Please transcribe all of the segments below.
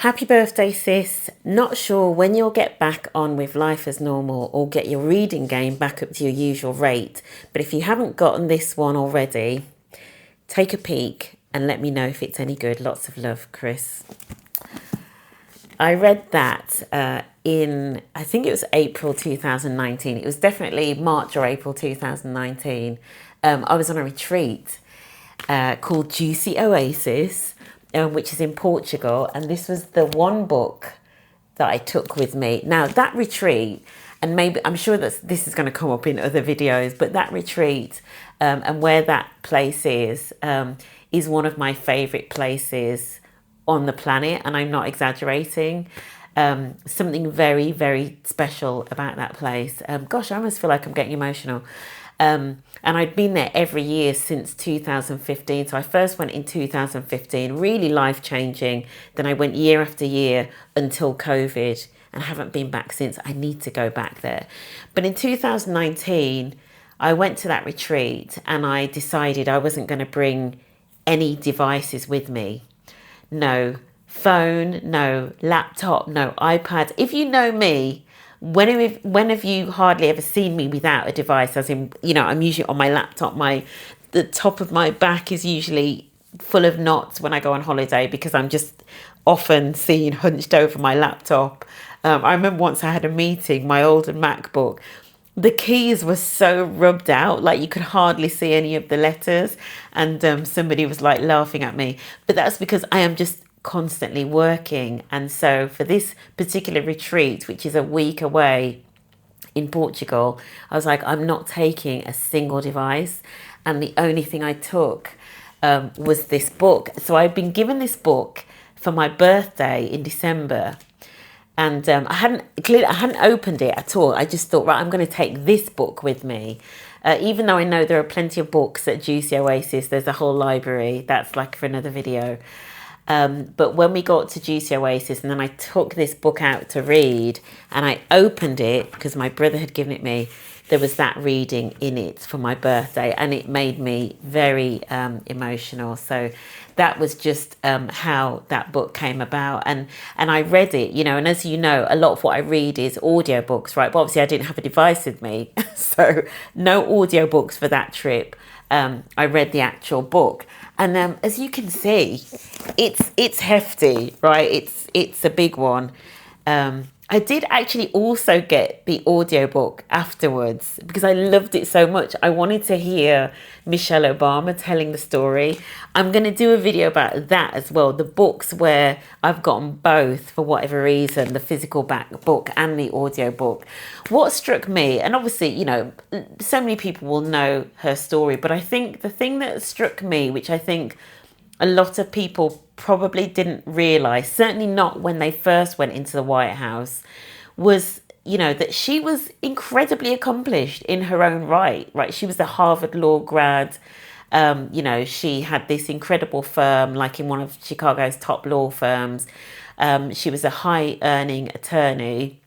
Happy birthday, sis. Not sure when you'll get back on with life as normal or get your reading game back up to your usual rate, but if you haven't gotten this one already, take a peek and let me know if it's any good. Lots of love, Chris. I read that I think it was April 2019. It was definitely March or April 2019. I was on a retreat called Juicy Oasis, which is in Portugal. And this was the one book that I took with me. Now, that retreat, and maybe I'm sure that this is going to come up in other videos, but that retreat and where that place is one of my favorite places on the planet. And I'm not exaggerating. Something very, very special about that place. Gosh, I almost feel like I'm getting emotional. And I'd been there every year since 2015. So I first went in 2015, really life changing. Then I went year after year until COVID and haven't been back since. I need to go back there. But in 2019, I went to that retreat and I decided I wasn't going to bring any devices with me. No phone, no laptop, no iPad. If you know me, when have you hardly ever seen me without a device? As in, I'm usually on my laptop. The top of my back is usually full of knots when I go on holiday because I'm just often seen hunched over my laptop. I remember once I had a meeting, my old MacBook. The keys were so rubbed out, like you could hardly see any of the letters. And somebody was like laughing at me. But that's because I am just constantly working. And so for this particular retreat, which is a week away in Portugal, I was like, I'm not taking a single device. And the only thing I took was this book. So I've been given this book for my birthday in December. And I hadn't opened it at all. I just thought, right, I'm going to take this book with me. Even though I know there are plenty of books at Juicy Oasis, there's a whole library. That's like for another video. But when we got to Juicy Oasis and then I took this book out to read and I opened it because my brother had given it me, there was that reading in it for my birthday and it made me very emotional. So that was just how that book came about. And I read it, and as you know, a lot of what I read is audiobooks, right? But obviously I didn't have a device with me. So no audiobooks for that trip. I read the actual book. And as you can see, it's hefty, right? It's a big one. I did actually also get the audiobook afterwards because I loved it so much. I wanted to hear Michelle Obama telling the story. I'm going to do a video about that as well. The books where I've gotten both for whatever reason, the physical book and the audiobook. What struck me, and obviously, so many people will know her story, but I think the thing that struck me, which I think a lot of people probably didn't realize, certainly not when they first went into the White House, was, that she was incredibly accomplished in her own right? She was a Harvard law grad. She had this incredible firm, like in one of Chicago's top law firms. She was a high earning attorney.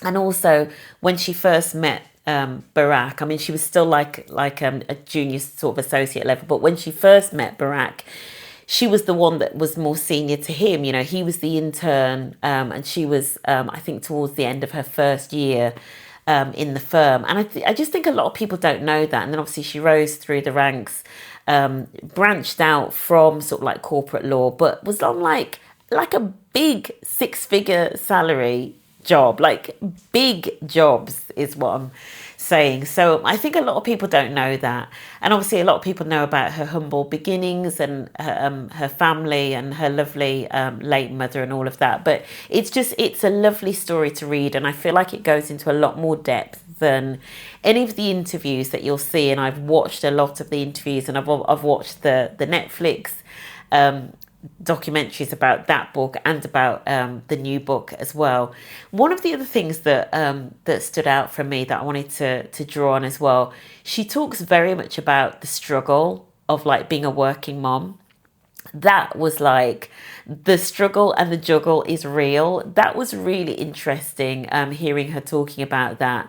And also when she first met Barack, I mean, she was still like a junior sort of associate level, but when she first met Barack, she was the one that was more senior to him. He was the intern, and she was, I think, towards the end of her first year in the firm. And I just think a lot of people don't know that. And then obviously she rose through the ranks, branched out from sort of like corporate law, but was on like a big 6-figure salary job, like big jobs is what I'm saying. So I think a lot of people don't know that. And obviously a lot of people know about her humble beginnings and her family and her lovely late mother and all of that. But it's a lovely story to read. And I feel like it goes into a lot more depth than any of the interviews that you'll see. And I've watched a lot of the interviews and I've watched the Netflix documentaries about that book and about the new book as well. One of the other things that stood out for me that I wanted to draw on as well, she talks very much about the struggle of like being a working mom. That was like the struggle and the juggle is real. That was really interesting, hearing her talking about that.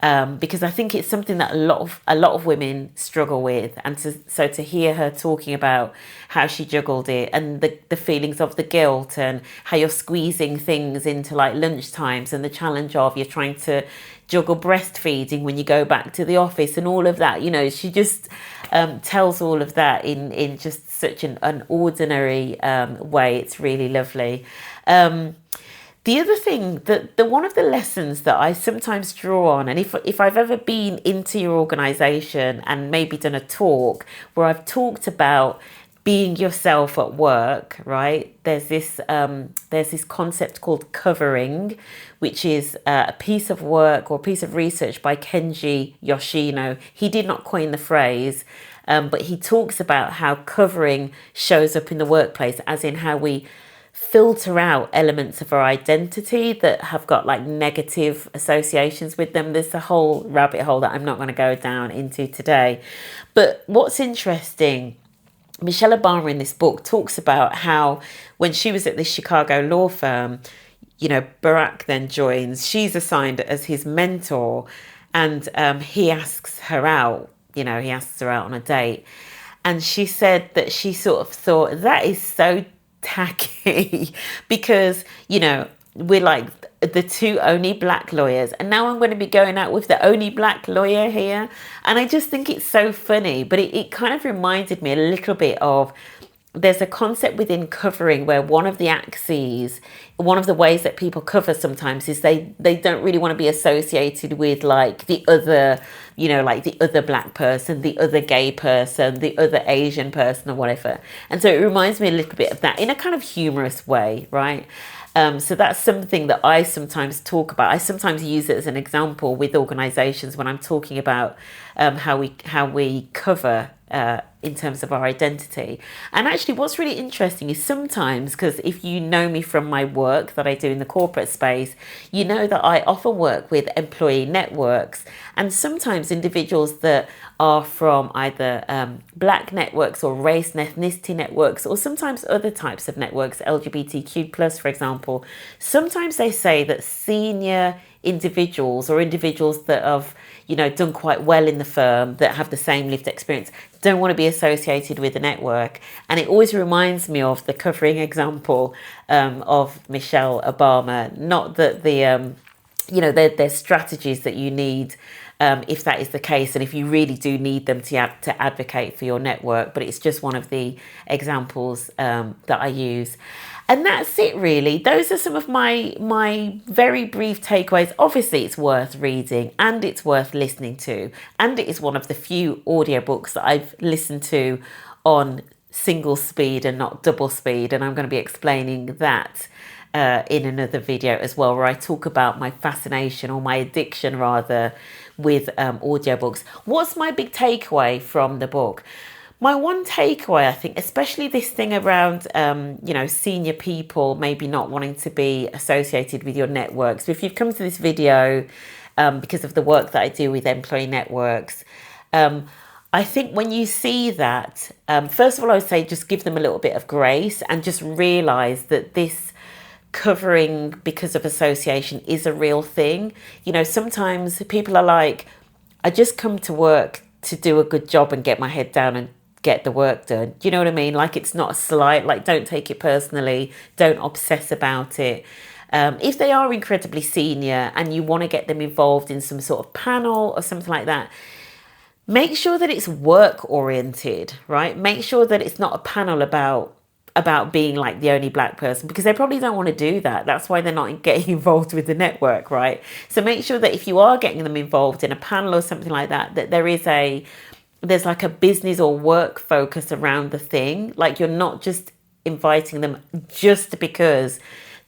because I think it's something that a lot of women struggle with, and so to hear her talking about how she juggled it and the feelings of the guilt and how you're squeezing things into like lunch times and the challenge of you're trying to juggle breastfeeding when you go back to the office and all of that, she just tells all of that in just such an ordinary way. It's really lovely. The other thing that one of the lessons that I sometimes draw on, and if I've ever been into your organization and maybe done a talk where I've talked about being yourself at work, right? There's this concept called covering, which is a piece of work or a piece of research by Kenji Yoshino. He did not coin the phrase, but he talks about how covering shows up in the workplace, as in how we filter out elements of our identity that have got like negative associations with them. There's a whole rabbit hole that I'm not going to go down into today. But what's interesting, Michelle Obama in this book talks about how when she was at this Chicago law firm, Barack then joins, she's assigned as his mentor, and he asks her out, he asks her out on a date. And she said that she sort of thought that is so tacky because we're like the two only black lawyers, and now I'm going to be going out with the only black lawyer here. And I just think it's so funny, but it kind of reminded me a little bit of, there's a concept within covering where one of the axes, one of the ways that people cover sometimes is they don't really want to be associated with like the other, like the other black person, the other gay person, the other Asian person or whatever. And so it reminds me a little bit of that in a kind of humorous way, right? So that's something that I sometimes talk about. I sometimes use it as an example with organizations when I'm talking about how we cover in terms of our identity. And actually what's really interesting is sometimes, because if you know me from my work that I do in the corporate space, you know that I often work with employee networks, and sometimes individuals that are from either black networks or race and ethnicity networks, or sometimes other types of networks, LGBTQ plus, for example. Sometimes they say that senior individuals or individuals that have done quite well in the firm, that have the same lived experience, don't want to be associated with the network. And it always reminds me of the covering example of Michelle Obama. Not that there's strategies that you need if that is the case, and if you really do need them to advocate for your network, but it's just one of the examples that I use. And that's it, really. Those are some of my very brief takeaways. Obviously, it's worth reading and it's worth listening to. And it is one of the few audiobooks that I've listened to on single speed and not double speed. And I'm going to be explaining that in another video as well, where I talk about my fascination, or my addiction rather, with audiobooks. What's my big takeaway from the book? My one takeaway, I think, especially this thing around, senior people maybe not wanting to be associated with your network. So if you've come to this video because of the work that I do with employee networks, I think when you see that, first of all, I would say just give them a little bit of grace and just realise that this covering because of association is a real thing. Sometimes people are like, I just come to work to do a good job and get my head down and get the work done. Do you know what I mean? Like, it's not a slight, like, don't take it personally, don't obsess about it. If they are incredibly senior and you want to get them involved in some sort of panel or something like that, make sure that it's work oriented, right? Make sure that it's not a panel about being like the only black person, because they probably don't want to do that. That's why they're not getting involved with the network, right? So make sure that if you are getting them involved in a panel or something like that, that there's like a business or work focus around the thing. Like, you're not just inviting them just because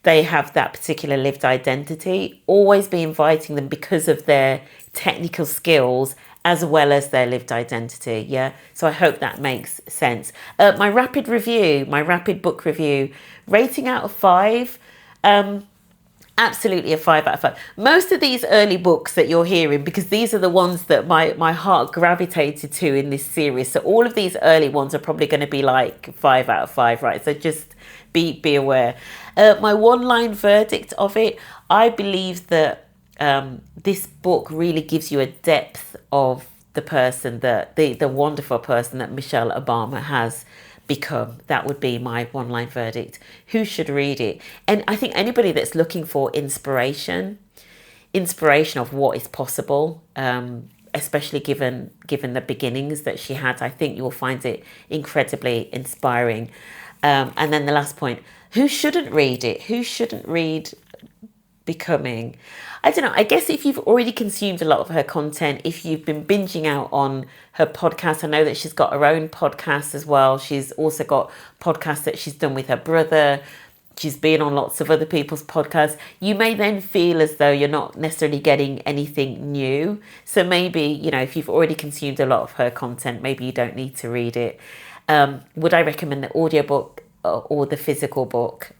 they have that particular lived identity. Always be inviting them because of their technical skills as well as their lived identity. Yeah. So I hope that makes sense. My rapid book review, rating out of 5. Absolutely a 5 out of 5. Most of these early books that you're hearing, because these are the ones that my heart gravitated to in this series. So all of these early ones are probably going to be like 5 out of 5, right? So just be aware. My one line verdict of it, I believe that this book really gives you a depth of the person, the wonderful person that Michelle Obama has become. That would be my one line verdict. Who should read it? And I think anybody that's looking for inspiration of what is possible, especially given the beginnings that she had, I think you will find it incredibly inspiring. And then the last point: who shouldn't read it? Who shouldn't read Becoming? I don't know. I guess if you've already consumed a lot of her content, if you've been binging out on her podcast, I know that she's got her own podcast as well. She's also got podcasts that she's done with her brother. She's been on lots of other people's podcasts. You may then feel as though you're not necessarily getting anything new. So maybe, if you've already consumed a lot of her content, maybe you don't need to read it. Would I recommend the audiobook or the physical book?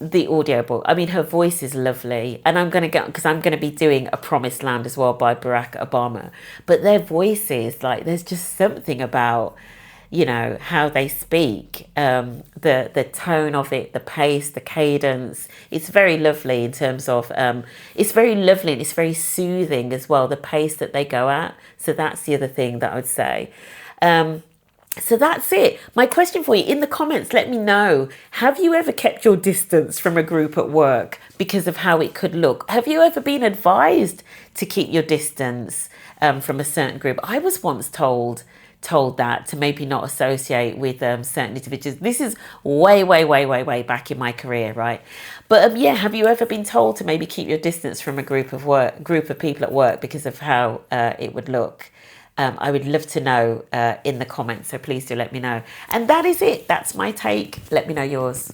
The audiobook. I mean, her voice is lovely, and I'm going to be doing A Promised Land as well by Barack Obama. But their voices, like, there's just something about, how they speak, the tone of it, the pace, the cadence. It's very lovely in terms of, it's very lovely and it's very soothing as well, the pace that they go at. So that's the other thing that I would say. So that's it. My question for you in the comments, let me know. Have you ever kept your distance from a group at work because of how it could look? Have you ever been advised to keep your distance from a certain group? I was once told that to maybe not associate with certain individuals. This is way back in my career, right? But have you ever been told to maybe keep your distance from a group of people at work because of how it would look? I would love to know in the comments, so please do let me know. And that is it. That's my take. Let me know yours.